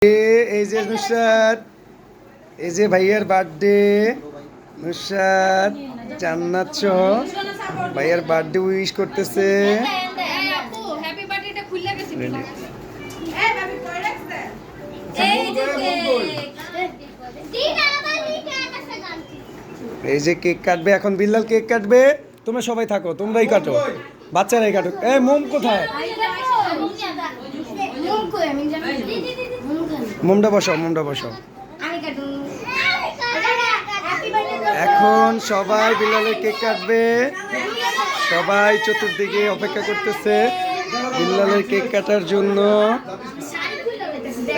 এই যে নুসরাত, এই যে ভাইয়ার বার্থডে। নুসরাত জান্নাত সহ ভাইয়ার বার্থডে উইশ করতেছে। এই যে কেক কাটবে এখন, বিল্লাল কেক কাটবে। তোমরা সবাই থাকো, তোমরাই কাটো, বাচ্চারাই কাটো। এই মোম কোথায়? মোমটা বসাও, মোমটা বসাও। এখন সবাই বিল্লালের কেক কাটবে। সবাই চতুর্দিকে অপেক্ষা করতেছে বিল্লালের কেক কাটার জন্য।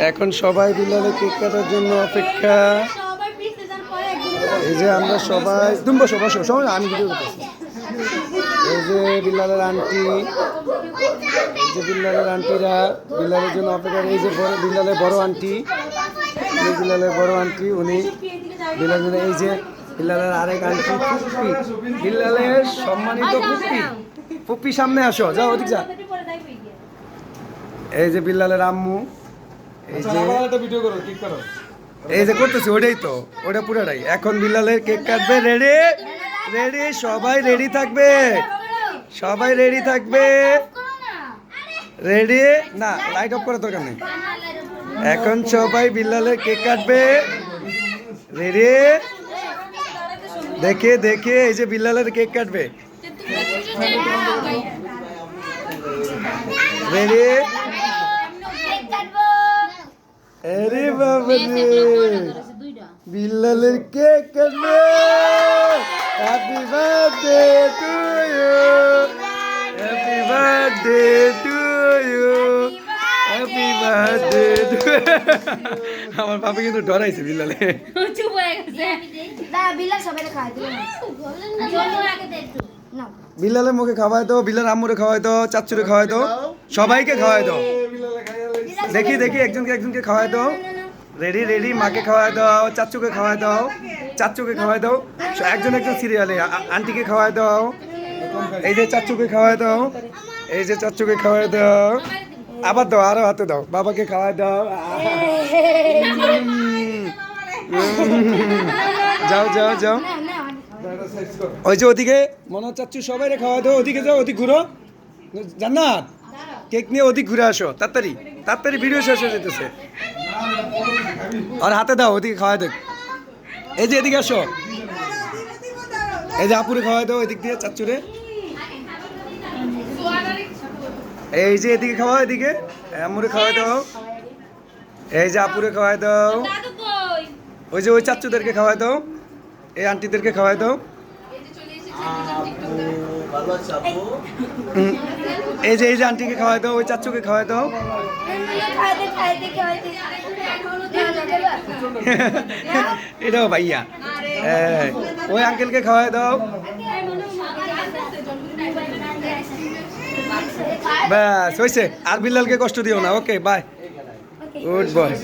এখন সবাই বিল্লালের কেক কাটার জন্য অপেক্ষা। এই যে আমরা সবাই, তুমি বসো বসো, সবাই আমি ভিডিও করতেছি। এই যে বিল্লালের আন্টি, এই যে বিল্লালের আন্টিরা বিল্লালের জন্য অপেক্ষা। এই যে বিল্লালের বড় আন্টি, এই বিল্লালের বড় আন্টি, উনি বিল্লালের, এই যে বিল্লালের আরেক আন্টি ফুপ্পি, বিল্লালের সম্মানিত ফুপ্পি। ফুপ্পি সামনে আসো, যাও ওদিক যা। এই যে বিল্লালের আম্মু, এই যে ভিডিও করো, ঠিক করো, এই যে করতেছি, ওটাই তো, ওটা পুরোটাই। এখন বিল্লালের কেক কাটবে। রেডি রেডি, সবাই রেডি থাকবে, সবাই রেডি থাকবে। রেডি না, লাইট অফ করার দরকার নেই। এখন সবাই বিল্লালের কেক কাটবে। রেডি, দেখে দেখে, এই যে বিল্লালের কেক কাটবে। রেডি, আরে বাবা রে, বিল্লালের কেক কাটবে। Happy birthday to you, happy birthday to you, happy birthday to. আমার বাবা কিন্তু ডরাইছে বিল্লালে। চুপ হয়ে গেছে। না বিল্লাল সবাইকে খাওয়াই দিও না। বিল্লালের মুখে খাওয়াই দাও, বিল্লাল আম্মুরে খাওয়াই দাও, চাচুরে খাওয়াই দাও, সবাইকে খাওয়াই দাও। দেখি দেখি, একজনকে একজনকে খাওয়াই দাও। রেডি রেডি, মাকে খাওয়াই দাও, চাচুকে খাওয়াই দাও, চাচুকে খাওয়াই দাও, একজন একজন সিরিয়ালে। আন্টিকে খাওয়াই দাও, এই যে চাচুকে খাওয়াই দাও, এই যে চাচুকে খাওয়াই দাও, আবার দাও, আরো হাতে দাও, বাবাকে খাওয়াই দাও। যাও যাও যাও, ওই যে ওদিকে মনে হচ্ছে চাচু সবাই খাওয়াই দাও। ওদিকে যাও, ওদিক ঘুরো, জান্নাত কেক নিয়ে ওদিক ঘুরে আসো, তাড়াতাড়ি তাড়াতাড়ি, ভিডিও শেষ হয়ে যেতেছে। আর হাতে দাও, ওদিকে খাওয়াই দেখ। এই যে এদিকে আসো, এই যে আপুরে খাওয়াই দাও, এদিক দিয়ে চাচুরে। এই যে এদিকে খাওয়া, এদিকে আম্মুরে খাওয়াই দাও, এই যে আপুরে খাওয়াই দাও, ওই যে ওই চাচুদেরকে খাওয়াই দাও, এই আন্টিদেরকে খাওয়াই দাও। এই যে আন্টিকে খাওয়াই দাও, ওই চাচুকে খাওয়াই দাও। এটাও ভাইয়া, ওই আঙ্কেলকে খাওয়াই দাও। ব্যাস হয়েছে, আর বিল্লালকে কষ্ট দিও না। Okay bye, good boy.